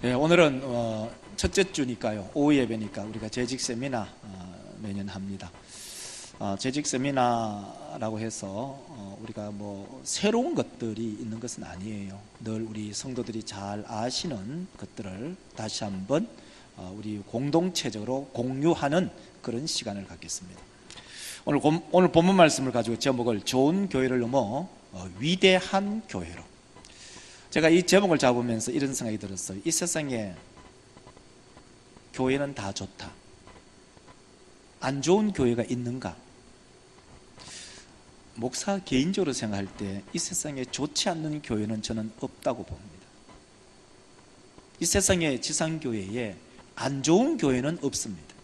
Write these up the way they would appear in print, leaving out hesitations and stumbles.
예, 오늘은 첫째 주니까요. 오후 예배니까 우리가 재직 세미나 매년 합니다. 재직 세미나라고 해서 우리가 뭐 새로운 것들이 있는 것은 아니에요. 늘 우리 성도들이 잘 아시는 것들을 다시 한번 우리 공동체적으로 공유하는 그런 시간을 갖겠습니다. 오늘 본문 말씀을 가지고 제목을 좋은 교회를 넘어 위대한 교회로. 제가 이 제목을 잡으면서 이런 생각이 들었어요. 이 세상에 교회는 다 좋다. 안 좋은 교회가 있는가? 목사 개인적으로 생각할 때 이 세상에 좋지 않는 교회는 저는 없다고 봅니다. 이 세상의 지상교회에 안 좋은 교회는 없습니다.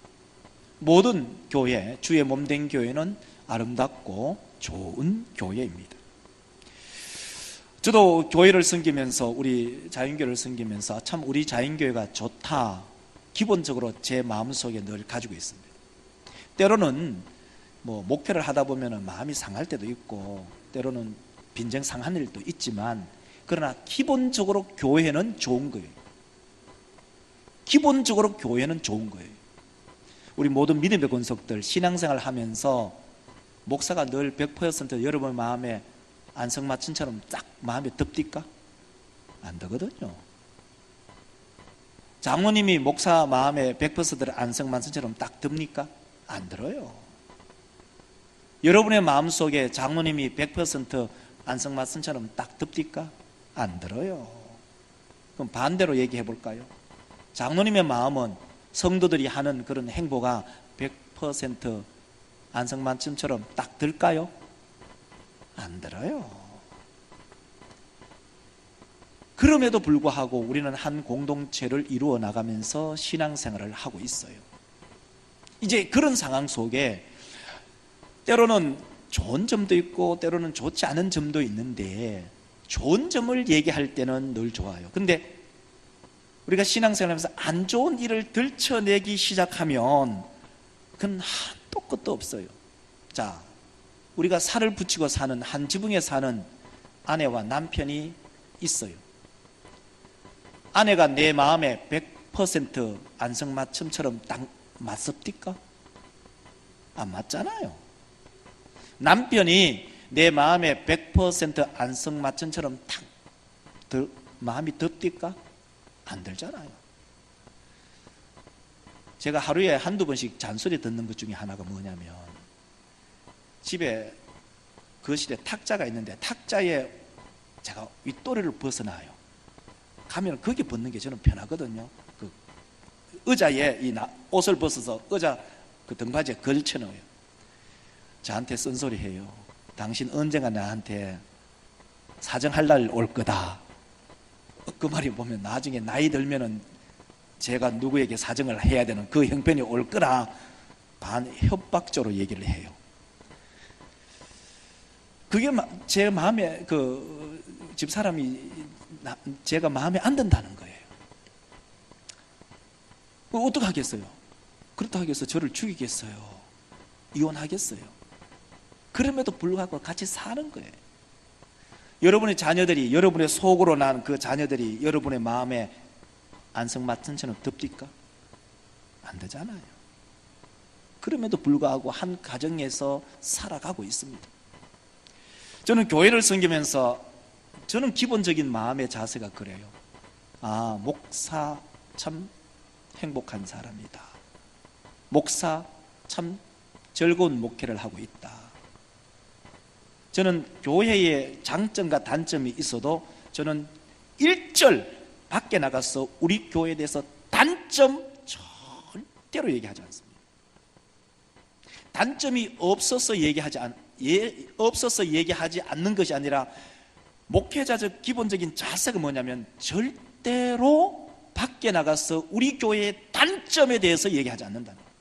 모든 교회, 주의 몸된 교회는 아름답고 좋은 교회입니다. 저도 교회를 섬기면서, 우리 자연교회를 섬기면서 참 우리 자연교회가 좋다, 기본적으로 제 마음속에 늘 가지고 있습니다. 때로는 뭐 목회를 하다 보면 마음이 상할 때도 있고 때로는 빈정상한 일도 있지만, 그러나 기본적으로 교회는 좋은 거예요. 기본적으로 교회는 좋은 거예요. 우리 모든 믿음의 권속들 신앙생활 하면서 목사가 늘 100% 여러분의 마음에 안성맞춤처럼 딱 마음에 듭니까? 안 되거든요. 장모님이 목사 마음에 100% 안성맞춤처럼 딱 듭니까? 안 들어요. 여러분의 마음속에 장모님이 100% 안성맞춤처럼 딱 듭니까? 안 들어요. 그럼 반대로 얘기해 볼까요? 장모님의 마음은 성도들이 하는 그런 행보가 100% 안성맞춤처럼 딱 들까요? 안 들어요. 그럼에도 불구하고 우리는 한 공동체를 이루어 나가면서 신앙생활을 하고 있어요. 이제 그런 상황 속에 때로는 좋은 점도 있고 때로는 좋지 않은 점도 있는데, 좋은 점을 얘기할 때는 늘 좋아요. 근데 우리가 신앙생활하면서 안 좋은 일을 들춰내기 시작하면 그건 한도 끝도 없어요. 자, 우리가 살을 붙이고 사는 한 지붕에 사는 아내와 남편이 있어요. 아내가 내 마음에 100% 안성맞춤처럼 딱 맞습니까? 안 맞잖아요. 남편이 내 마음에 100% 안성맞춤처럼 딱 마음이 듭니까? 안 들잖아요. 제가 하루에 한두 번씩 잔소리 듣는 것 중에 하나가 뭐냐면, 집에 거실에 탁자가 있는데 탁자에 제가 윗도리를 벗어놔요. 가면 거기 벗는 게 저는 편하거든요. 그 의자에 이 옷을 벗어서 의자 그 등받이에 걸쳐놓아요. 저한테 쓴소리해요. 당신 언젠가 나한테 사정할 날 올 거다. 그 말이 보면 나중에 나이 들면은 제가 누구에게 사정을 해야 되는 그 형편이 올 거라 협박적으로 얘기를 해요. 그게 제 마음에, 그 집사람이 제가 마음에 안 든다는 거예요. 어떻게 하겠어요? 그렇다고 해서 저를 죽이겠어요? 이혼하겠어요? 그럼에도 불구하고 같이 사는 거예요. 여러분의 자녀들이, 여러분의 속으로 난 그 자녀들이 여러분의 마음에 안성맞춤처럼 듭니까? 안 되잖아요. 그럼에도 불구하고 한 가정에서 살아가고 있습니다. 저는 교회를 섬기면서 저는 기본적인 마음의 자세가 그래요. 아, 목사 참 행복한 사람이다. 목사 참 즐거운 목회를 하고 있다. 저는 교회에 장점과 단점이 있어도 저는 일절 밖에 나가서 우리 교회에 대해서 단점 절대로 얘기하지 않습니다. 단점이 없어서 얘기하지 않는 것이 아니라, 목회자적 기본적인 자세가 뭐냐면 절대로 밖에 나가서 우리 교회의 단점에 대해서 얘기하지 않는다는 거예요.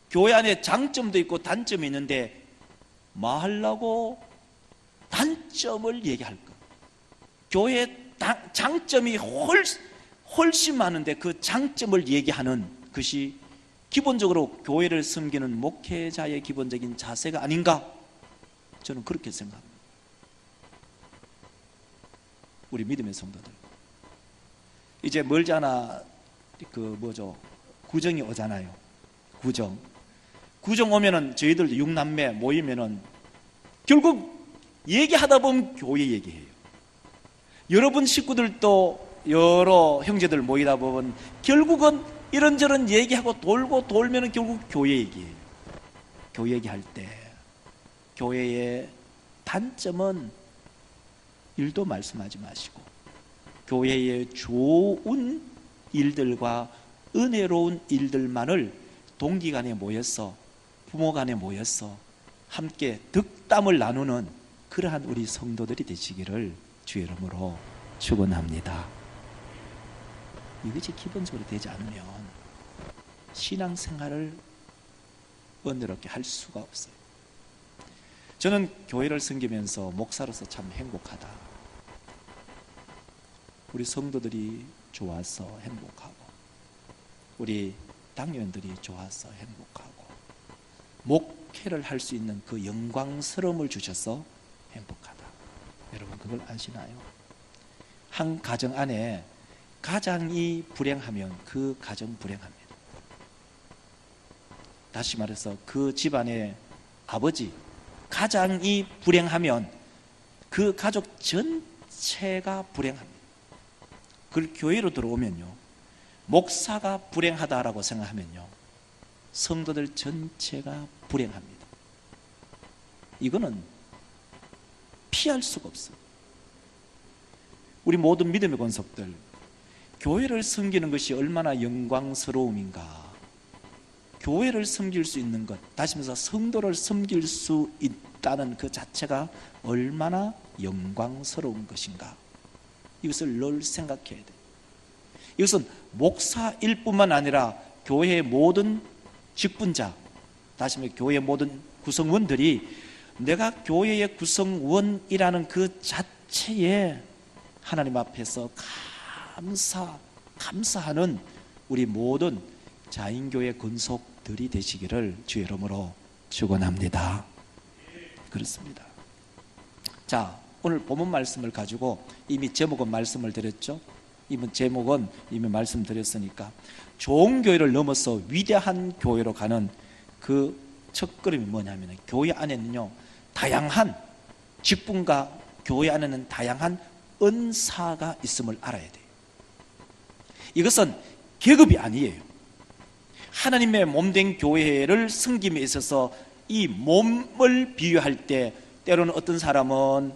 교회 안에 장점도 있고 단점이 있는데 뭐 하려고 단점을 얘기할까? 교회의 장점이 훨씬 많은데 그 장점을 얘기하는 것이 기본적으로 교회를 섬기는 목회자의 기본적인 자세가 아닌가? 저는 그렇게 생각합니다. 우리 믿음의 성도들, 이제 멀지 않아 구정이 오잖아요. 구정 오면은 저희들 육남매 모이면은 결국 얘기하다 보면 교회 얘기해요. 여러분 식구들도 여러 형제들 모이다 보면 결국은 이런저런 얘기하고 돌고 돌면은 결국 교회 얘기예요. 교회 얘기할 때 교회의 단점은 일도 말씀하지 마시고 교회의 좋은 일들과 은혜로운 일들만을 동기간에 모여서 부모간에 모여서 함께 득담을 나누는 그러한 우리 성도들이 되시기를 주의 이름으로 축원합니다. 이것이 기본적으로 되지 않으면 신앙생활을 은혜롭게 할 수가 없어요. 저는 교회를 섬기면서 목사로서 참 행복하다. 우리 성도들이 좋아서 행복하고 우리 당회원들이 좋아서 행복하고 목회를 할 수 있는 그 영광스러움을 주셔서 행복하다. 여러분 그걸 아시나요? 한 가정 안에 가장이 불행하면 그 가정 불행합니다. 다시 말해서 그 집안의 아버지 가장이 불행하면 그 가족 전체가 불행합니다. 그걸 교회로 들어오면요, 목사가 불행하다라고 생각하면요, 성도들 전체가 불행합니다. 이거는 피할 수가 없어요. 우리 모든 믿음의 권속들, 교회를 섬기는 것이 얼마나 영광스러움인가. 교회를 섬길 수 있는 것, 다시 말해서 성도를 섬길 수 있다는 그 자체가 얼마나 영광스러운 것인가. 이것을 늘 생각해야 돼요. 이것은 목사일 뿐만 아니라 교회의 모든 직분자, 다시 말해 교회의 모든 구성원들이 내가 교회의 구성원이라는 그 자체에 하나님 앞에서 감사하는 우리 모든 자인교회 권속들이 되시기를 주의 이름으로 축원합니다. 그렇습니다. 자, 오늘 본문 말씀을 가지고 이미 제목은 말씀을 드렸죠. 제목은 이미 말씀드렸으니까 좋은 교회를 넘어서 위대한 교회로 가는 그 첫걸음이 뭐냐면, 교회 안에는요 다양한 직분과 교회 안에는 다양한 은사가 있음을 알아야 돼요. 이것은 계급이 아니에요. 하나님의 몸된 교회를 섬김에 있어서 이 몸을 비유할 때 때로는 어떤 사람은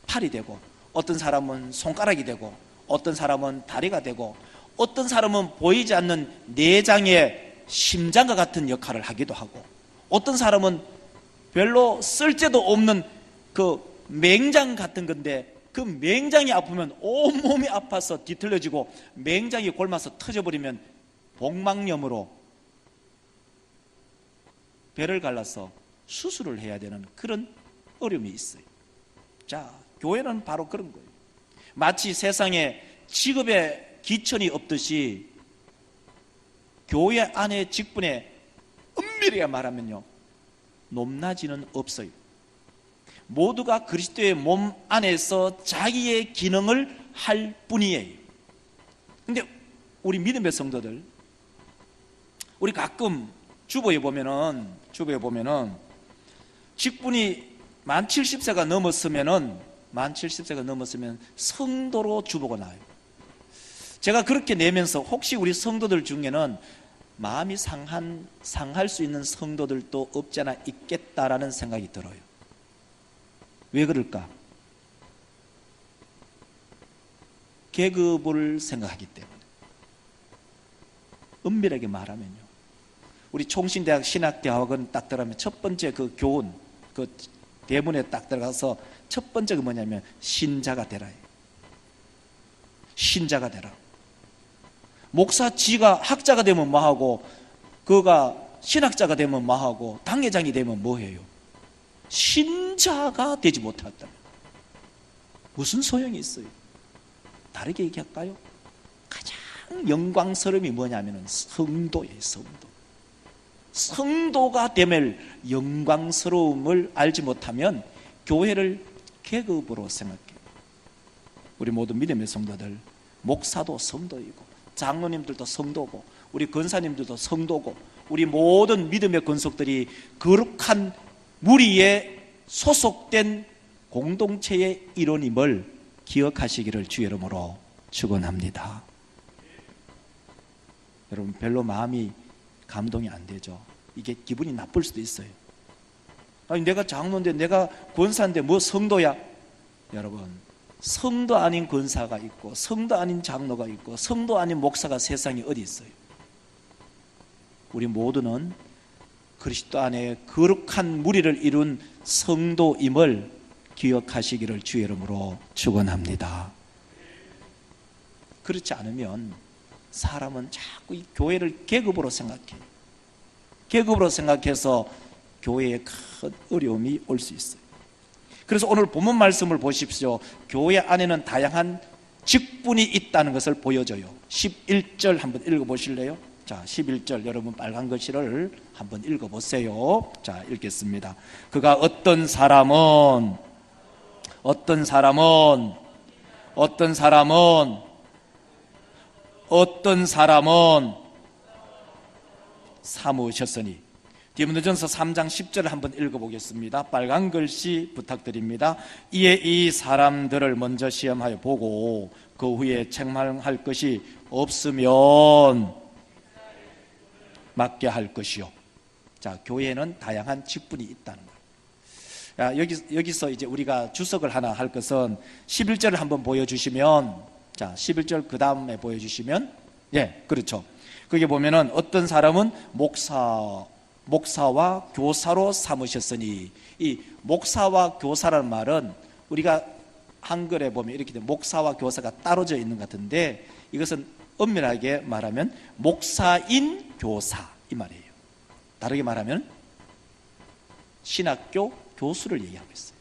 팔이 되고, 어떤 사람은 손가락이 되고, 어떤 사람은 다리가 되고, 어떤 사람은 보이지 않는 내장의 심장과 같은 역할을 하기도 하고, 어떤 사람은 별로 쓸데도 없는 그 맹장 같은 건데 그 맹장이 아프면 온몸이 아파서 뒤틀려지고 맹장이 골마서 터져버리면 복막염으로 배를 갈라서 수술을 해야 되는 그런 어려움이 있어요. 자, 교회는 바로 그런 거예요. 마치 세상에 직업의 기천이 없듯이 교회 안의 직분에 엄밀하게 말하면요, 높낮이는 없어요. 모두가 그리스도의 몸 안에서 자기의 기능을 할 뿐이에요. 근데 우리 믿음의 성도들, 우리 가끔 주보에 보면은 직분이 만 70세가 넘었으면 성도로 주보가 나와요. 제가 그렇게 내면서 혹시 우리 성도들 중에는 마음이 상할 수 있는 성도들도 없지 않아 있겠다라는 생각이 들어요. 왜 그럴까? 계급을 생각하기 때문에. 엄밀하게 말하면요, 우리 총신대학 신학대학원 딱 들어가면 첫 번째 그 교훈, 그 대문에 딱 들어가서 첫 번째가 뭐냐면 신자가 되라. 신자가 되라. 목사 지가 학자가 되면 뭐하고, 그가 신학자가 되면 뭐하고, 당회장이 되면 뭐해요? 신자가 되지 못했다면 무슨 소용이 있어요? 다르게 얘기할까요? 가장 영광스러움이 뭐냐면 성도예요. 성도가 됨을 영광스러움을 알지 못하면 교회를 계급으로 생각해요. 우리 모든 믿음의 성도들, 목사도 성도이고, 장로님들도 성도고, 우리 권사님들도 성도고, 우리 모든 믿음의 권속들이 거룩한 무리에 소속된 공동체의 일원임을 기억하시기를 주의 이름으로 축원합니다. 여러분, 별로 마음이 감동이 안 되죠. 이게 기분이 나쁠 수도 있어요. 아니, 내가 장로인데, 내가 권사인데 뭐 성도야? 여러분, 성도 아닌 권사가 있고, 성도 아닌 장로가 있고, 성도 아닌 목사가 세상에 어디 있어요? 우리 모두는 그리스도 안에 거룩한 무리를 이룬 성도임을 기억하시기를 주의 이름으로 축원합니다. 그렇지 않으면 사람은 자꾸 이 교회를 계급으로 생각해요. 계급으로 생각해서 교회에 큰 어려움이 올 수 있어요. 그래서 오늘 본문 말씀을 보십시오. 교회 안에는 다양한 직분이 있다는 것을 보여줘요. 11절 한번 읽어보실래요? 자, 11절 여러분 빨간 글씨를 한번 읽어보세요. 자, 읽겠습니다. 그가 어떤 사람은 삼으셨으니. 디모데전서 3장 10절을 한번 읽어보겠습니다. 빨간 글씨 부탁드립니다. 이에 이 사람들을 먼저 시험하여 보고 그 후에 책망할 것이 없으면 맡게 할 것이요. 자, 교회에는 다양한 직분이 있다는 거예요. 여기서 이제 우리가 주석을 하나 할 것은 11절을 한번 보여주시면, 자, 11절 그 다음에 보여주시면, 예, 그렇죠. 거기 보면은 어떤 사람은 목사와 교사로 삼으셨으니, 이 목사와 교사라는 말은 우리가 한글에 보면 이렇게 목사와 교사가 따로져 있는 것 같은데, 이것은 엄밀하게 말하면 목사인 교사 이 말이에요. 다르게 말하면 신학교 교수를 얘기하고 있어요.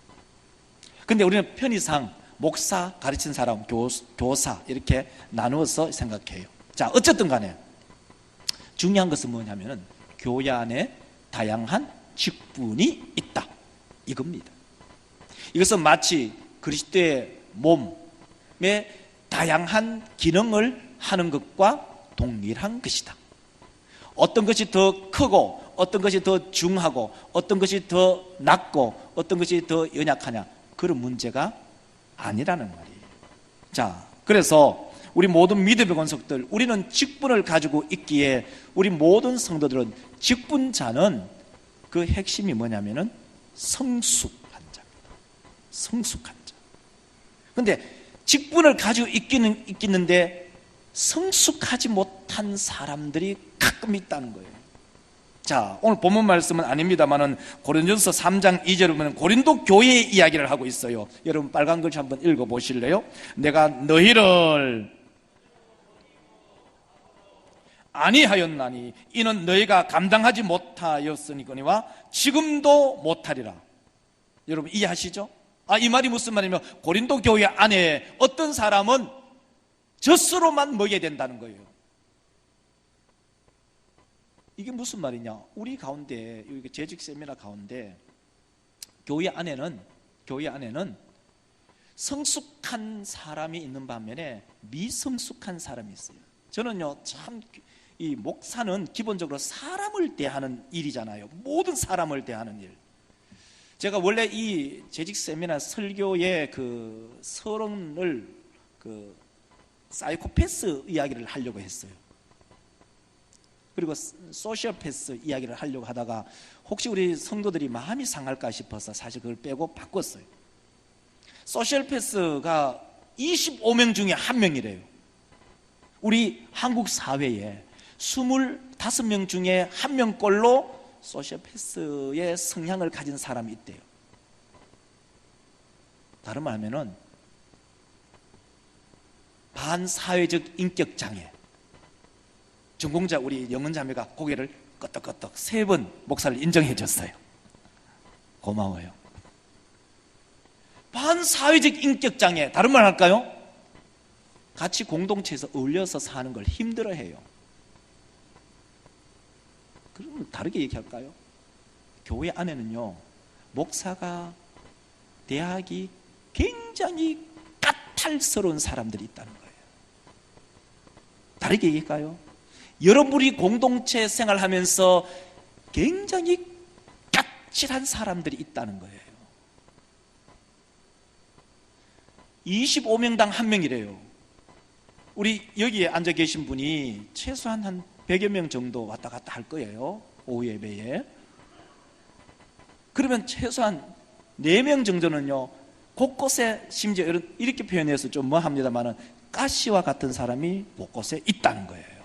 근데 우리는 편의상 목사, 가르친 사람, 교사 이렇게 나누어서 생각해요. 자, 어쨌든 간에 중요한 것은 뭐냐면은 교회 안에 다양한 직분이 있다, 이겁니다. 이것은 마치 그리스도의 몸의 다양한 기능을 하는 것과 동일한 것이다. 어떤 것이 더 크고, 어떤 것이 더 중하고, 어떤 것이 더 낮고, 어떤 것이 더 연약하냐, 그런 문제가 아니라는 말이에요. 자, 그래서 우리 모든 믿음의 권속들, 우리는 직분을 가지고 있기에 우리 모든 성도들은 직분자는 그 핵심이 뭐냐면은 성숙한 자입니다. 성숙한 자. 근데 직분을 가지고 있기는데 성숙하지 못한 사람들이 가끔 있다는 거예요. 자, 오늘 본문 말씀은 아닙니다만은 고린도전서 3장 2절을 보면 고린도 교회의 이야기를 하고 있어요. 여러분 빨간 글씨 한번 읽어보실래요? 내가 너희를 아니하였나니 이는 너희가 감당하지 못하였으니거니와 지금도 못하리라. 여러분 이해하시죠? 이 말이 무슨 말이냐면 고린도 교회 안에 어떤 사람은 젖으로만 먹여야 된다는 거예요. 이게 무슨 말이냐? 우리 가운데, 여기 재직 세미나 가운데 교회 안에는 성숙한 사람이 있는 반면에 미성숙한 사람이 있어요. 저는요, 참 이 목사는 기본적으로 사람을 대하는 일이잖아요. 모든 사람을 대하는 일. 제가 원래 이 재직 세미나 설교의 그 서론을 그 사이코패스 이야기를 하려고 했어요. 그리고 소시오패스 이야기를 하려고 하다가 혹시 우리 성도들이 마음이 상할까 싶어서 사실 그걸 빼고 바꿨어요. 소시오패스가 25명 중에 1명이래요. 우리 한국 사회에 25명 중에 1명꼴로 소시오패스의 성향을 가진 사람이 있대요. 다른 말 하면은 반사회적 인격장애. 전공자 우리 영은자매가 고개를 끄덕끄덕 3번 목사를 인정해 줬어요. 고마워요. 반사회적 인격장애, 다른 말 할까요? 같이 공동체에서 어울려서 사는 걸 힘들어해요. 그럼 다르게 얘기할까요? 교회 안에는요, 목사가 대학이 굉장히 까탈스러운 사람들이 있다는 거예요. 다르게 얘기할까요? 여러분이 공동체 생활하면서 굉장히 까칠한 사람들이 있다는 거예요. 25명당 1명이래요. 우리 여기에 앉아 계신 분이 최소한 한 100여 명 정도 왔다 갔다 할 거예요. 오후 예배에. 그러면 최소한 4명 정도는요, 곳곳에, 심지어 이렇게 표현해서 좀 뭐 합니다만은, 가시와 같은 사람이 곳곳에 있다는 거예요.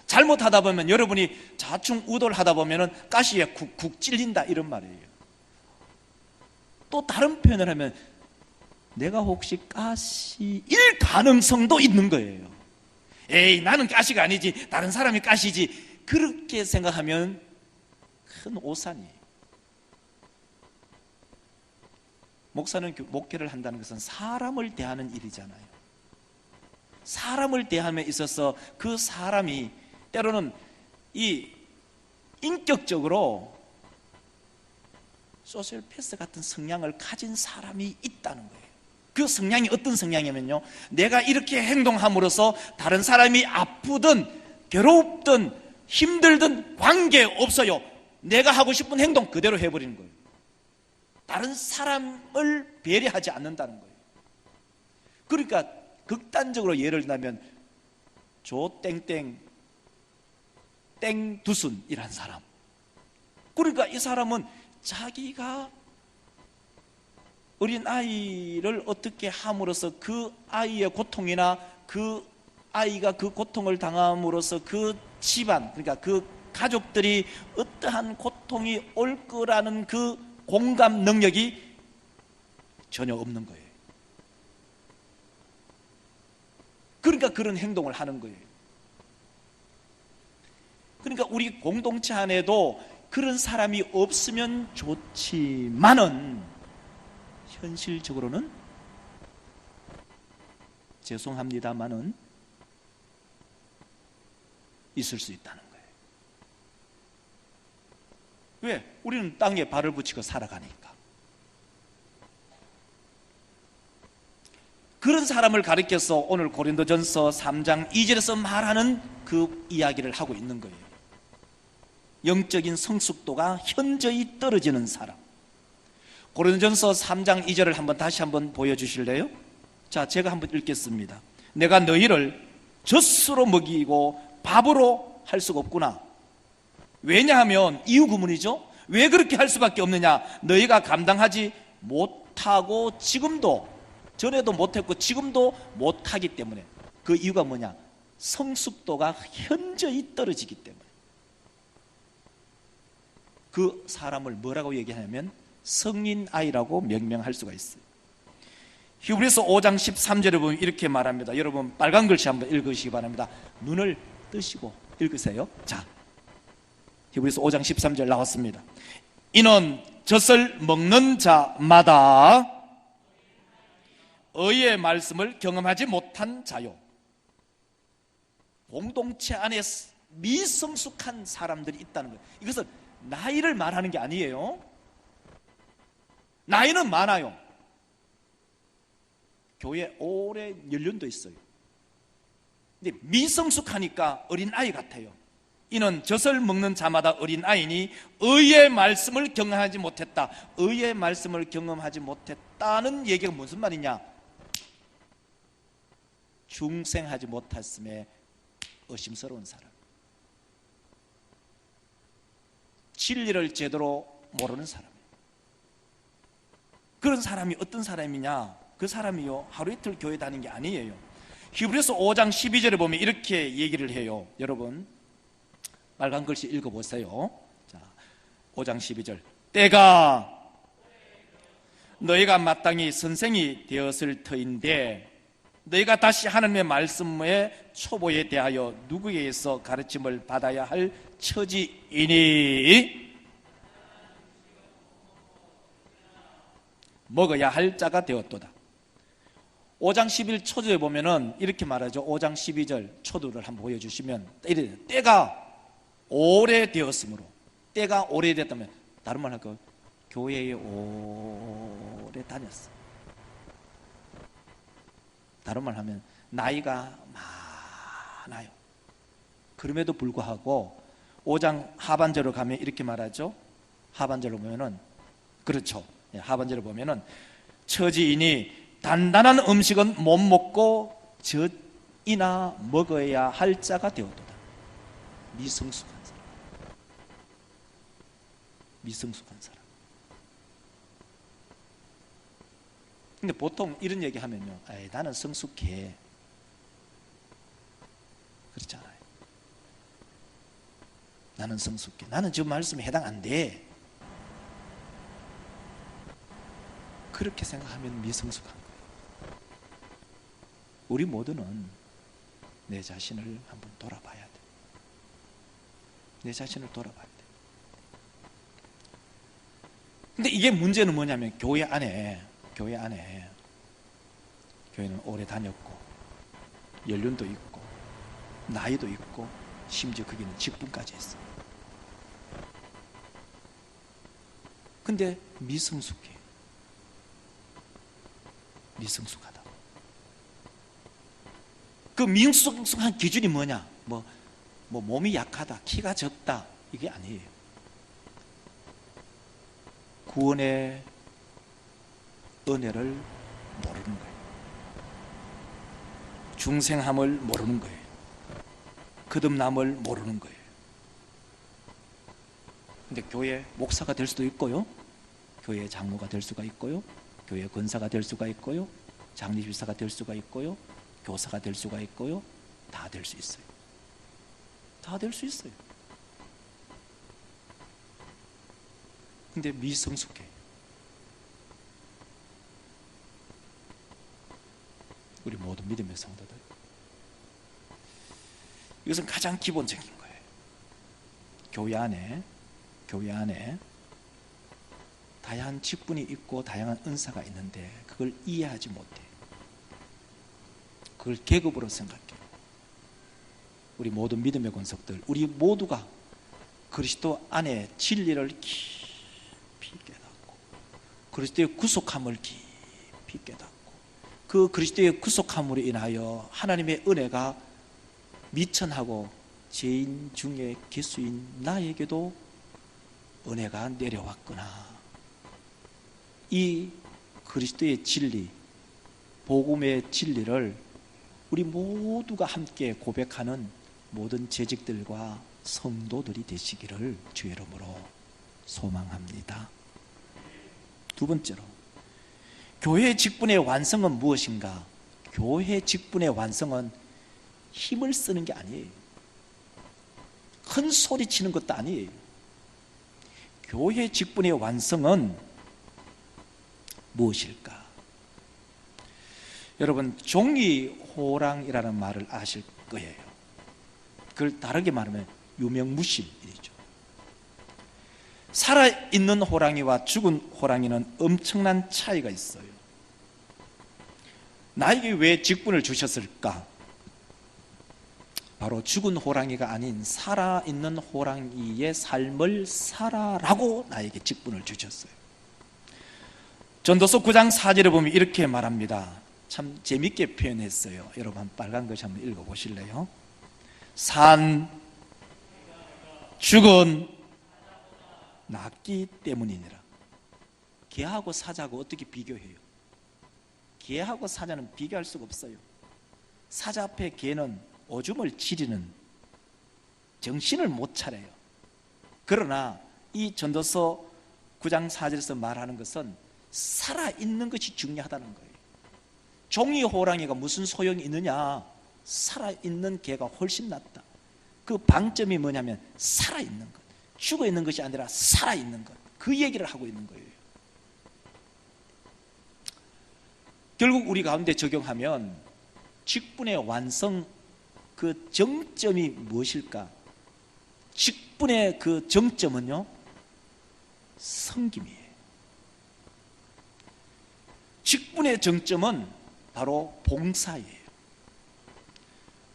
잘못하다 보면, 여러분이 좌충우돌하다 보면은 가시에 쿡쿡 찔린다, 이런 말이에요. 또 다른 표현을 하면, 내가 혹시 가시일 가능성도 있는 거예요. 에이, 나는 가시가 아니지, 다른 사람이 가시지. 그렇게 생각하면 큰 오산이에요. 목사는 목회를 한다는 것은 사람을 대하는 일이잖아요. 사람을 대함에 있어서 그 사람이 때로는 이 인격적으로 소시오패스 같은 성향을 가진 사람이 있다는 거예요. 그 성향이 어떤 성향이냐면요, 내가 이렇게 행동함으로써 다른 사람이 아프든 괴롭든 힘들든 관계없어요. 내가 하고 싶은 행동 그대로 해버리는 거예요. 다른 사람을 배려하지 않는다는 거예요. 그러니까 극단적으로 예를 들면 조땡땡 땡두순이란 사람, 그러니까 이 사람은 자기가 어린 아이를 어떻게 함으로써 그 아이의 고통이나 그 아이가 그 고통을 당함으로써 그 집안, 그러니까 그 가족들이 어떠한 고통이 올 거라는 그 공감 능력이 전혀 없는 거예요. 그러니까 그런 행동을 하는 거예요. 그러니까 우리 공동체 안에도 그런 사람이 없으면 좋지만은 현실적으로는 죄송합니다만은 있을 수 있다는 거예요. 왜? 우리는 땅에 발을 붙이고 살아가니까. 그런 사람을 가리켜서 오늘 고린도전서 3장 2절에서 말하는 그 이야기를 하고 있는 거예요. 영적인 성숙도가 현저히 떨어지는 사람. 고린도전서 3장 2절을 다시 한번 보여주실래요? 자, 제가 한번 읽겠습니다. 내가 너희를 젖으로 먹이고 밥으로 할 수가 없구나. 왜냐하면 이유 구문이죠. 왜 그렇게 할 수밖에 없느냐? 너희가 감당하지 못하고 지금도, 전에도 못했고 지금도 못하기 때문에. 그 이유가 뭐냐? 성숙도가 현저히 떨어지기 때문에. 그 사람을 뭐라고 얘기하냐면 성인 아이라고 명명할 수가 있어요. 히브리서 5장 13절에 보면 이렇게 말합니다. 여러분 빨간 글씨 한번 읽으시기 바랍니다. 눈을 뜨시고 읽으세요. 자, 히브리서 5장 13절 나왔습니다. 이는 젖을 먹는 자마다 의의 말씀을 경험하지 못한 자요. 공동체 안에 미성숙한 사람들이 있다는 거예요. 이것은 나이를 말하는 게 아니에요. 나이는 많아요. 교회 오래 연륜도 있어요. 근데 미성숙하니까 어린아이 같아요. 이는 젖을 먹는 자마다 어린아이니 의의 말씀을 경험하지 못했다. 의의 말씀을 경험하지 못했다는 얘기가 무슨 말이냐? 중생하지 못했음에 의심스러운 사람, 진리를 제대로 모르는 사람. 그런 사람이 어떤 사람이냐? 그 사람이요, 하루 이틀 교회 다니는 게 아니에요. 히브리서 5장 12절에 보면 이렇게 얘기를 해요. 여러분 빨간 글씨 읽어보세요. 자, 5장 12절. 때가 너희가 마땅히 선생이 되었을 터인데 너희가 다시 하나님의 말씀의 초보에 대하여 누구에게서 가르침을 받아야 할 처지이니 먹어야 할 자가 되었도다. 5장 11 초두에 보면은 이렇게 말하죠. 5장 12절 초두를 한번 보여주시면 때가 오래되었으므로, 때가 오래됐다면 다른 말 할까요? 교회에 오래 다녔어. 다른 말 하면 나이가 많아요. 그럼에도 불구하고 5장 하반절로 가면 이렇게 말하죠. 하반절로 보면은, 그렇죠, 하반절로 보면은 처지이니 단단한 음식은 못 먹고 젖이나 먹어야 할 자가 되었도다. 미성숙한 사람, 미성숙한 사람. 근데 보통 이런 얘기 하면요, 나는 성숙해, 그렇지 않아요. 나는 성숙해, 나는 지금 말씀에 해당 안 돼, 그렇게 생각하면 미성숙한 거예요. 우리 모두는 내 자신을 한번 돌아봐야 돼. 내 자신을 돌아봐야 돼. 근데 이게 문제는 뭐냐면 교회 안에 교회는 오래 다녔고 연륜도 있고 나이도 있고 심지어 거기는 직분까지 있어. 근데 미성숙해. 미성숙하다. 그 미성숙한 기준이 뭐냐? 뭐 몸이 약하다, 키가 적다, 이게 아니에요. 구원의 은혜를 모르는 거예요. 중생함을 모르는 거예요. 거듭남을 모르는 거예요. 근데 교회 목사가 될 수도 있고요, 교회 장로가 될 수가 있고요, 교회 권사가 될 수가 있고요, 장례집사가 될 수가 있고요, 교사가 될 수가 있고요, 다 될 수 있어요. 다 될 수 있어요. 근데 미성숙해. 우리 모든 믿음의 성도들, 이것은 가장 기본적인 거예요. 교회 안에 다양한 직분이 있고 다양한 은사가 있는데 그걸 이해하지 못해. 그걸 계급으로 생각해. 우리 모든 믿음의 권속들, 우리 모두가 그리스도 안에 진리를 깊이 깨닫고 그리스도의 구속함을 깊이 깨닫고 그 그리스도의 구속함으로 인하여 하나님의 은혜가 미천하고 죄인 중에 개수인 나에게도 은혜가 내려왔구나. 이 그리스도의 진리, 복음의 진리를 우리 모두가 함께 고백하는 모든 재직들과 성도들이 되시기를 주의 이름으로 소망합니다. 두 번째로, 교회의 직분의 완성은 무엇인가? 교회 직분의 완성은 힘을 쓰는 게 아니에요. 큰 소리 치는 것도 아니에요. 교회 직분의 완성은 무엇일까? 여러분, 종이호랑이라는 말을 아실 거예요. 그걸 다르게 말하면 유명무실이죠. 살아있는 호랑이와 죽은 호랑이는 엄청난 차이가 있어요. 나에게 왜 직분을 주셨을까? 바로 죽은 호랑이가 아닌 살아있는 호랑이의 삶을 살아라고 나에게 직분을 주셨어요. 전도서 9장 4절에 보면 이렇게 말합니다. 참 재밌게 표현했어요. 여러분 빨간 글씨 한번 읽어보실래요? 산 죽은 낫기 때문이니라. 개하고 사자하고 어떻게 비교해요? 개하고 사자는 비교할 수가 없어요. 사자 앞에 개는 오줌을 지리는 정신을 못 차려요. 그러나 이 전도서 9장 4절에서 말하는 것은 살아있는 것이 중요하다는 거예요. 종이 호랑이가 무슨 소용이 있느냐? 살아있는 개가 훨씬 낫다. 그 방점이 뭐냐면 살아있는 것, 죽어있는 것이 아니라 살아있는 것, 그 얘기를 하고 있는 거예요. 결국 우리 가운데 적용하면 직분의 완성, 그 정점이 무엇일까? 직분의 그 정점은요, 섬김이에요. 직분의 정점은 바로 봉사예요.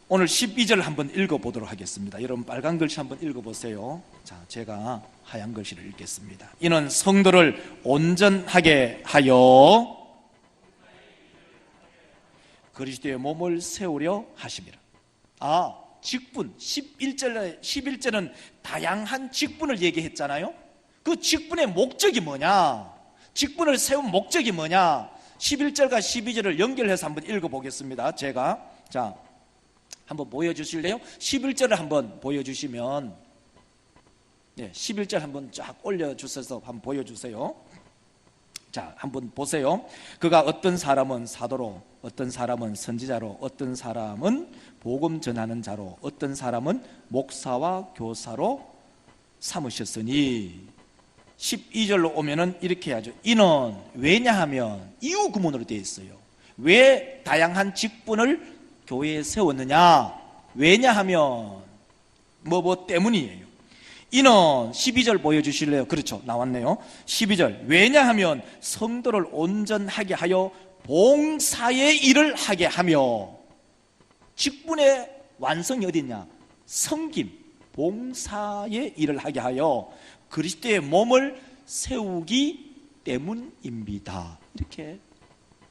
오늘 12절 한번 읽어보도록 하겠습니다. 여러분 빨간 글씨 한번 읽어보세요. 자, 제가 하얀 글씨를 읽겠습니다. 이는 성도를 온전하게 하여 그리스도의 몸을 세우려 하심이라. 직분. 11절은 다양한 직분을 얘기했잖아요. 그 직분의 목적이 뭐냐? 직분을 세운 목적이 뭐냐? 11절과 12절을 연결해서 한번 읽어보겠습니다. 제가 자, 한번 보여주실래요? 11절을 한번 보여주시면, 11절 한번 쫙 올려주셔서 한번 보여주세요. 자, 한번 보세요. 그가 어떤 사람은 사도로, 어떤 사람은 선지자로, 어떤 사람은 복음 전하는 자로, 어떤 사람은 목사와 교사로 삼으셨으니, 12절로 오면은 이렇게 해야죠. 이는, 왜냐하면, 이유 구문으로 되어 있어요. 왜 다양한 직분을 교회에 세웠느냐? 왜냐하면 뭐 때문이에요. 이는 12절 보여주실래요? 그렇죠, 나왔네요. 12절, 왜냐하면 성도를 온전하게 하여 봉사의 일을 하게 하며. 직분의 완성이 어디 있냐? 섬김, 봉사의 일을 하게 하여 그리스도의 몸을 세우기 때문입니다. 이렇게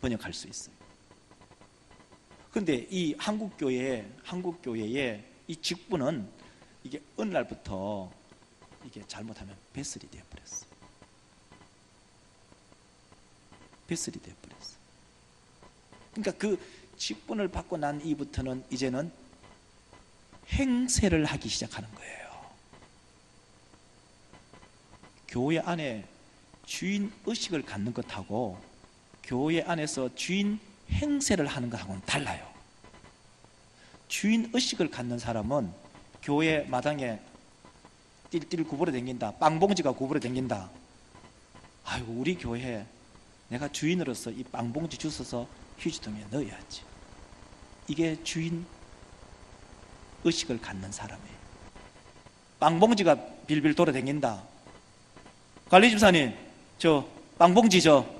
번역할 수 있어요. 그런데 이 한국교회의 이 직분은 이게 어느 날부터 이게 잘못하면 배설이 되어버렸어요. 배설이 되어버렸어요. 그러니까 그 직분을 받고 난 이후부터는 이제는 행세를 하기 시작하는 거예요. 교회 안에 주인 의식을 갖는 것하고 교회 안에서 주인 행세를 하는 것하고는 달라요. 주인 의식을 갖는 사람은 교회 마당에 띨띨 구부러 댕긴다, 빵봉지가 구부러 댕긴다. 아이고, 우리 교회에 내가 주인으로서 이 빵봉지 주워서 휴지통에 넣어야지. 이게 주인 의식을 갖는 사람이에요. 빵봉지가 빌빌 돌아댕긴다. 관리집사님, 저 빵봉지 저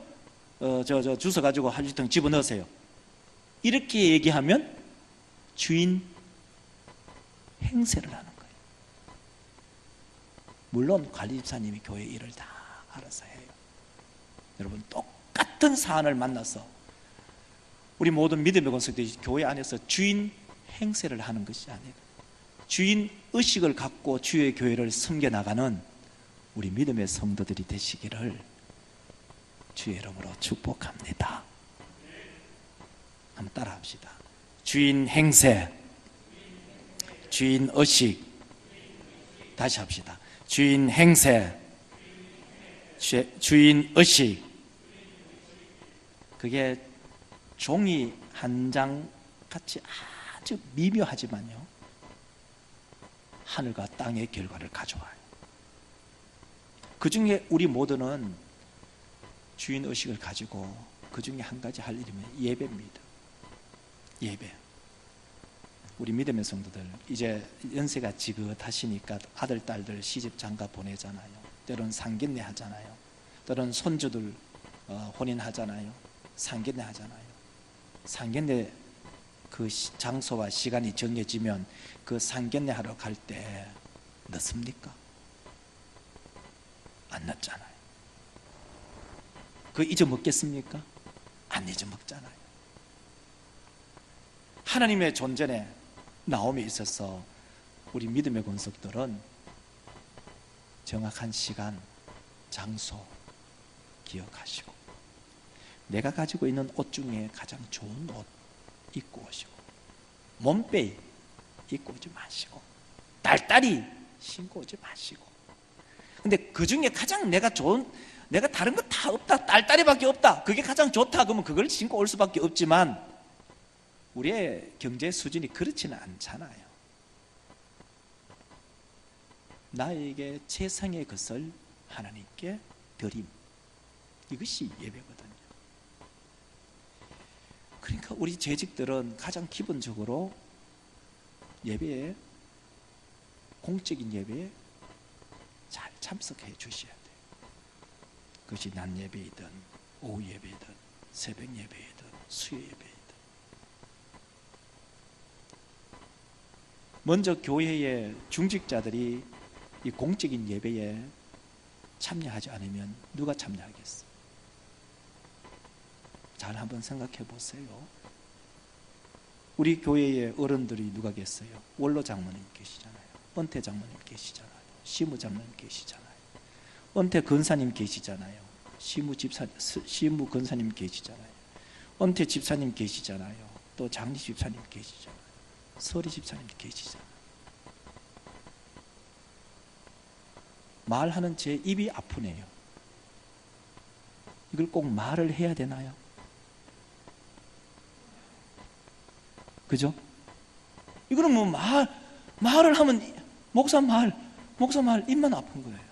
주워가지고 휴지통 집어넣으세요. 이렇게 얘기하면 주인 행세를 하는 거예요. 물론 관리집사님이 교회 일을 다 알아서 해요. 여러분, 똑같은 사안을 만나서 우리 모든 믿음의 권속들이 교회 안에서 주인 행세를 하는 것이 아니라 주인 의식을 갖고 주의 교회를 섬겨나가는 우리 믿음의 성도들이 되시기를 주의 이름으로 축복합니다. 한번 따라 합시다. 주인 행세, 주인 의식. 다시 합시다. 주인 행세, 주인 의식. 그게 종이 한 장 같이 아주 미묘하지만요, 하늘과 땅의 결과를 가져와요. 그 중에 우리 모두는 주인 의식을 가지고 그 중에 한 가지 할 일이면 예배입니다. 예배. 우리 믿음의 성도들 이제 연세가 지긋하시니까 아들 딸들 시집 장가 보내잖아요. 때로는 상견례 하잖아요. 때로는 손주들 혼인하잖아요. 상견례 하잖아요. 상견례 그 장소와 시간이 정해지면 그 상견례 하러 갈 때 늦습니까? 안 늦잖아요. 그 잊어먹겠습니까? 안 잊어먹잖아요. 하나님의 존전에 나옴에 있어서 우리 믿음의 권속들은 정확한 시간, 장소 기억하시고, 내가 가지고 있는 옷 중에 가장 좋은 옷 입고 오시고, 몸빼 입고 오지 마시고, 딸딸이 신고 오지 마시고. 근데 그 중에 가장 내가 다른 거 다 없다, 딸딸이밖에 없다, 그게 가장 좋다, 그러면 그걸 신고 올 수밖에 없지만 우리의 경제 수준이 그렇지는 않잖아요. 나에게 최상의 것을 하나님께 드림, 이것이 예배거든요. 그러니까 우리 재직들은 가장 기본적으로 예배에, 공적인 예배에 잘 참석해 주셔야 돼요. 그것이 낮 예배이든 오후 예배이든 새벽 예배이든 수요 예배이든. 먼저 교회의 중직자들이 이 공적인 예배에 참여하지 않으면 누가 참여하겠어? 잘 한번 생각해 보세요. 우리 교회의 어른들이 누가 계세요? 원로 장모님 계시잖아요. 은퇴 장모님 계시잖아요. 시무 장모님 계시잖아요. 은퇴 권사님 계시잖아요. 시무 권사님 계시잖아요. 은퇴 집사님 계시잖아요. 또 장리 집사님 계시잖아요. 서리 집사님 계시잖아요. 말하는 제 입이 아프네요. 이걸 꼭 말을 해야 되나요? 그죠? 이거는 뭐 말을 하면 목사 말 입만 아픈 거예요.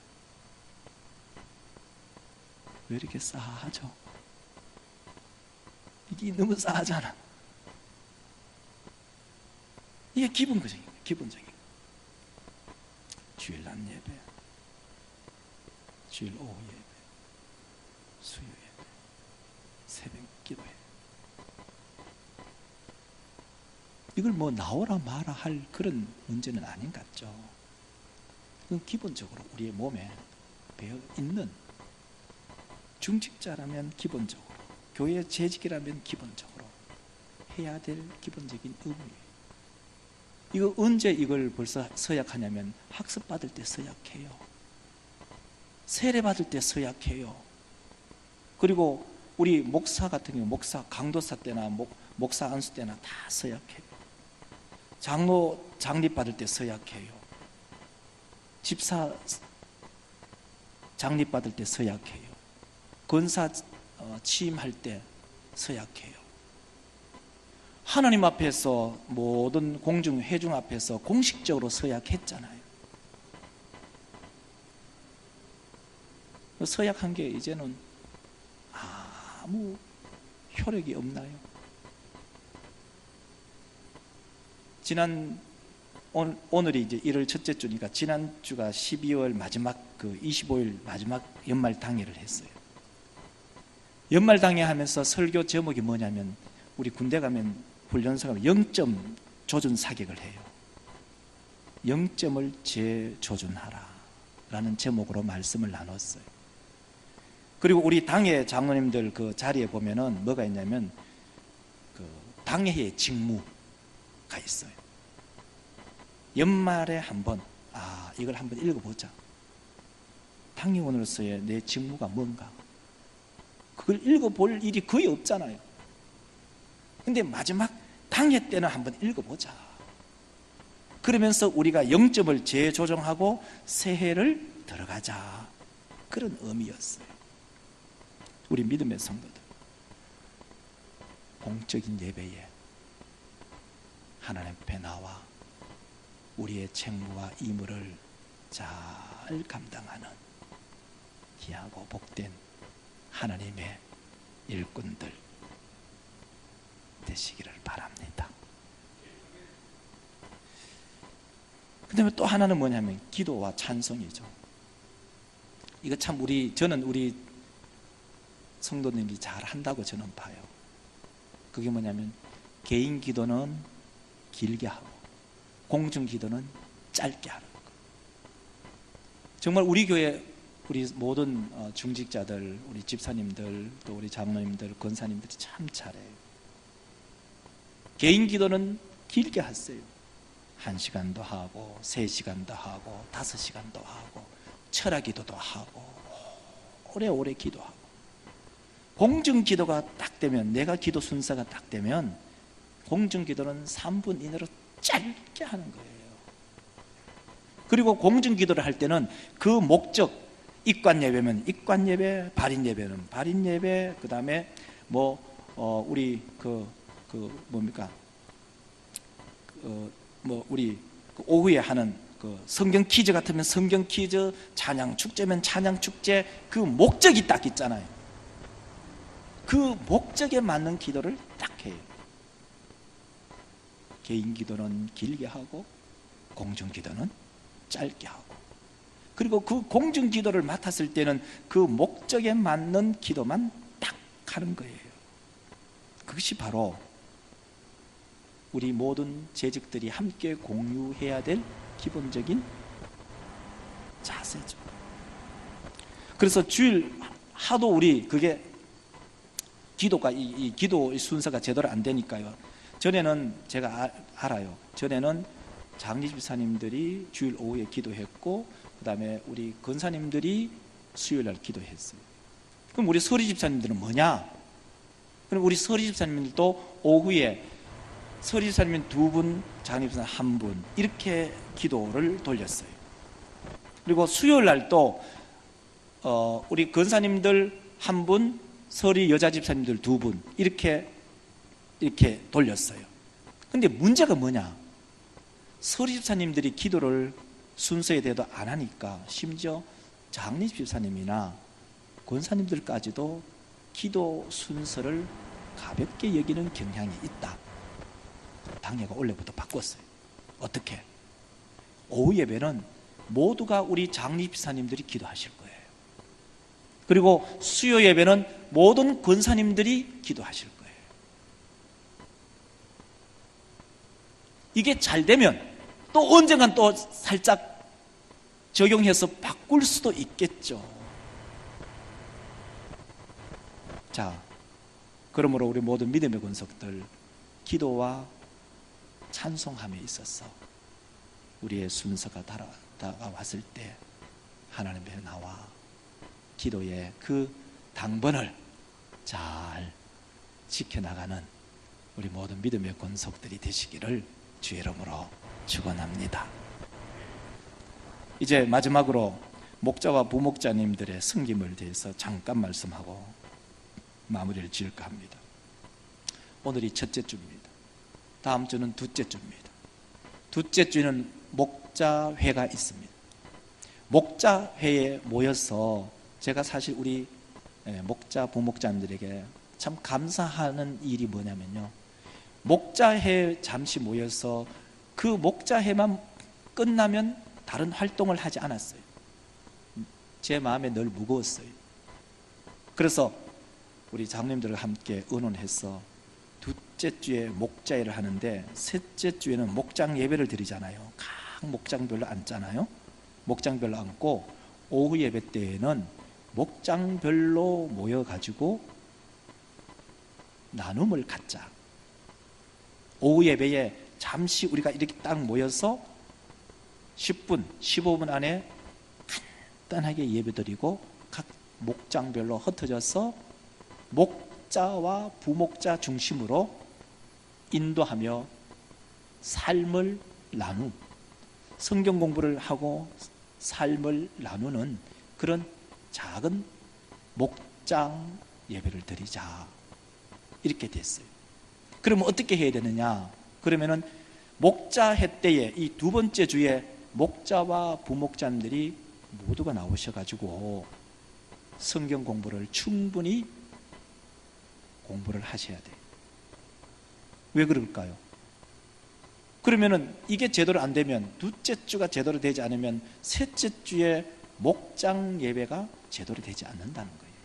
왜 이렇게 싸하죠? 이게 너무 싸하잖아. 이게 기본적인 주일 낮 예배, 주일 오후 예배, 수요 예배, 새벽 기도회. 이걸 뭐 나오라 마라 할 그런 문제는 아닌 것 같죠. 그건 기본적으로 우리의 몸에 배어 있는, 중직자라면 기본적으로, 교회 재직이라면 기본적으로 해야 될 기본적인 의무예요. 이거 언제 이걸 벌써 서약하냐면 학습 받을 때 서약해요. 세례 받을 때 서약해요. 그리고 우리 목사 같은 경우 목사 강도사 때나 목사 안수 때나 다 서약해요. 장로 장립 받을 때 서약해요. 집사 장립 받을 때 서약해요. 권사 취임할 때 서약해요. 하나님 앞에서 모든 공중 회중 앞에서 공식적으로 서약했잖아요. 서약한 게 이제는 아무 효력이 없나요? 오늘이 이제 1월 첫째 주니까 지난주가 12월 마지막 25일 마지막 연말 당회를 했어요. 연말 당회 하면서 설교 제목이 뭐냐면, 우리 군대 가면 훈련소 가면 0점 조준 사격을 해요. 0점을 재조준하라 라는 제목으로 말씀을 나눴어요. 그리고 우리 당회 장로님들 그 자리에 보면은 뭐가 있냐면 그 당회의 직무가 있어요. 연말에 한번 이걸 한번 읽어보자. 당회원으로서의 내 직무가 뭔가, 그걸 읽어볼 일이 거의 없잖아요. 근데 마지막 당회 때는 한번 읽어보자. 그러면서 우리가 0점을 재조정하고 새해를 들어가자, 그런 의미였어요. 우리 믿음의 성도들, 공적인 예배에 하나님 앞에 나와 우리의 책무와 임무를 잘 감당하는 귀하고 복된 하나님의 일꾼들 되시기를 바랍니다. 그 다음에 또 하나는 뭐냐면 기도와 찬송이죠. 이거 참 저는 우리 성도님이 잘 한다고 저는 봐요. 그게 뭐냐면 개인 기도는 길게 하고 공중 기도는 짧게 하는 거. 정말 우리 교회 우리 모든 중직자들, 우리 집사님들, 또 우리 장로님들, 권사님들이 참 잘해요. 개인 기도는 길게 하세요. 1시간도 하고 3시간도 하고 5시간도 하고 철학 기도도 하고 오래오래 기도하고, 공중 기도가 딱 되면, 내가 기도 순서가 딱 되면 공중 기도는 3분 이내로 짧게 하는 거예요. 그리고 공중 기도를 할 때는 그 목적, 입관 예배면 입관 예배, 발인 예배는 발인 예배, 그 다음에 우리 뭡니까? 우리 오후에 하는 성경 퀴즈 같으면 성경 퀴즈, 찬양 축제면 찬양 축제, 그 목적이 딱 있잖아요. 그 목적에 맞는 기도를 딱 해요. 개인 기도는 길게 하고 공중 기도는 짧게 하고, 그리고 그 공중 기도를 맡았을 때는 그 목적에 맞는 기도만 딱 하는 거예요. 그것이 바로 우리 모든 재직들이 함께 공유해야 될 기본적인 자세죠. 그래서 주일 하도 우리 그게 기도가 이 기도 순서가 제대로 안 되니까요. 전에는 제가 알아요. 전에는 장리 집사님들이 주일 오후에 기도했고, 그 다음에 우리 권사님들이 수요일 날 기도했어요. 그럼 우리 서리 집사님들은 뭐냐? 그럼 우리 서리 집사님들도 오후에 서리 집사님 2분, 장리 집사님 1분 이렇게 기도를 돌렸어요. 그리고 수요일 날도 우리 권사님들 1분, 서리 여자 집사님들 2분 이렇게 돌렸어요. 근데 문제가 뭐냐? 서리 집사님들이 기도를 순서에 대도 안 하니까 심지어 장리 집사님이나 권사님들까지도 기도 순서를 가볍게 여기는 경향이 있다. 당회가 올해부터 바꿨어요. 어떻게? 오후 예배는 모두가 우리 장리 집사님들이 기도하실 거예요. 그리고 수요 예배는 모든 권사님들이 기도하실 거예요. 이게 잘 되면 또 언젠간 또 살짝 적용해서 바꿀 수도 있겠죠. 자, 그러므로 우리 모든 믿음의 권속들, 기도와 찬송함에 있어서 우리의 순서가 다가왔을 때 하나님 앞에 나와 기도의 그 당번을 잘 지켜나가는 우리 모든 믿음의 권속들이 되시기를 주의 이름으로 축원합니다. 이제 마지막으로 목자와 부목자님들의 섬김을 대해서 잠깐 말씀하고 마무리를 지을까 합니다. 오늘이 첫째 주입니다. 다음 주는 둘째 주입니다. 둘째 주에는 목자회가 있습니다. 목자회에 모여서 제가 사실 우리 목자 부목자님들에게 참 감사하는 일이 뭐냐면요, 목자회 잠시 모여서 그 목자회만 끝나면 다른 활동을 하지 않았어요. 제 마음에 늘 무거웠어요. 그래서 우리 장로님들과 함께 의논해서 둘째 주에 목자회를 하는데, 셋째 주에는 목장 예배를 드리잖아요. 각 목장별로 앉잖아요. 목장별로 앉고 오후 예배 때에는 목장별로 모여가지고 나눔을 갖자. 오후 예배에 잠시 우리가 이렇게 딱 모여서 10분, 15분 안에 간단하게 예배드리고 각 목장별로 흩어져서 목자와 부목자 중심으로 인도하며 삶을 나눔, 성경 공부를 하고 삶을 나누는 그런 작은 목장 예배를 드리자, 이렇게 됐어요. 그러면 어떻게 해야 되느냐? 그러면은 목자회 때에 이 두 번째 주에 목자와 부목자님들이 모두가 나오셔가지고 성경 공부를 충분히 공부를 하셔야 돼요. 왜 그럴까요? 그러면은 이게 제대로 안 되면, 둘째 주가 제대로 되지 않으면 셋째 주에 목장 예배가 제대로 되지 않는다는 거예요.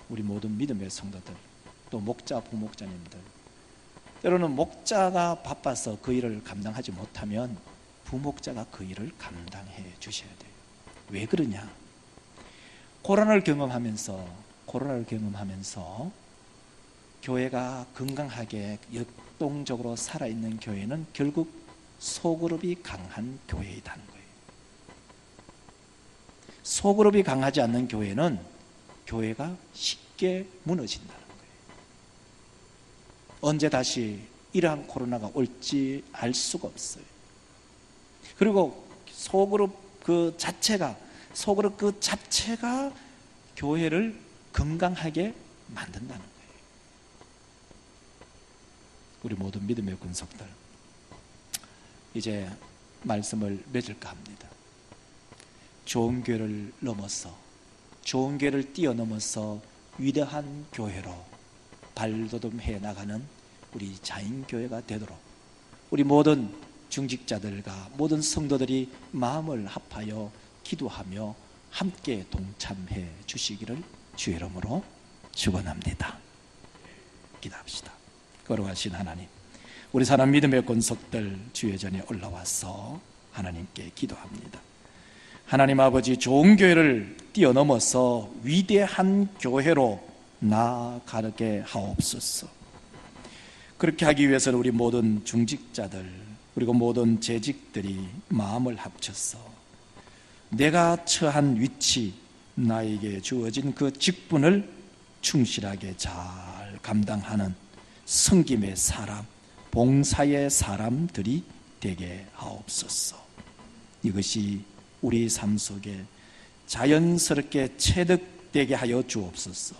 우리 모든 믿음의 성도들, 또 목자 부목자님들, 때로는 목자가 바빠서 그 일을 감당하지 못하면 부목자가 그 일을 감당해 주셔야 돼요. 왜 그러냐? 코로나를 경험하면서 교회가 건강하게 역동적으로 살아있는 교회는 결국 소그룹이 강한 교회이라는 거예요. 소그룹이 강하지 않는 교회는 교회가 쉽게 무너진다는 거예요. 언제 다시 이러한 코로나가 올지 알 수가 없어요. 그리고 소그룹 그 자체가 교회를 건강하게 만든다는 거예요. 우리 모든 믿음의 권속들, 이제 말씀을 맺을까 합니다. 좋은 교회를 뛰어넘어서 위대한 교회로 발돋움해 나가는 우리 자인교회가 되도록 우리 모든 중직자들과 모든 성도들이 마음을 합하여 기도하며 함께 동참해 주시기를 주의 이름으로 축원합니다. 기도합시다. 거룩하신 하나님, 우리 사람 믿음의 권속들 주의 전에 올라와서 하나님께 기도합니다. 하나님 아버지, 좋은 교회를 뛰어넘어서 위대한 교회로 나아가게 하옵소서. 그렇게 하기 위해서는 우리 모든 중직자들 그리고 모든 재직들이 마음을 합쳐서 내가 처한 위치, 나에게 주어진 그 직분을 충실하게 잘 감당하는 섬김의 사람, 봉사의 사람들이 되게 하옵소서. 이것이 우리 삶 속에 자연스럽게 체득되게 하여 주옵소서.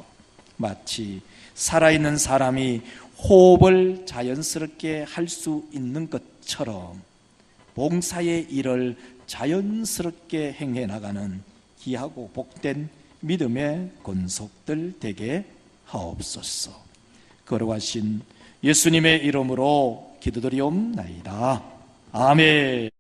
마치 살아있는 사람이 호흡을 자연스럽게 할 수 있는 것처럼 봉사의 일을 자연스럽게 행해 나가는 귀하고 복된 믿음의 권속들 되게 하옵소서. 걸어가신 예수님의 이름으로 기도드리옵나이다. 아멘.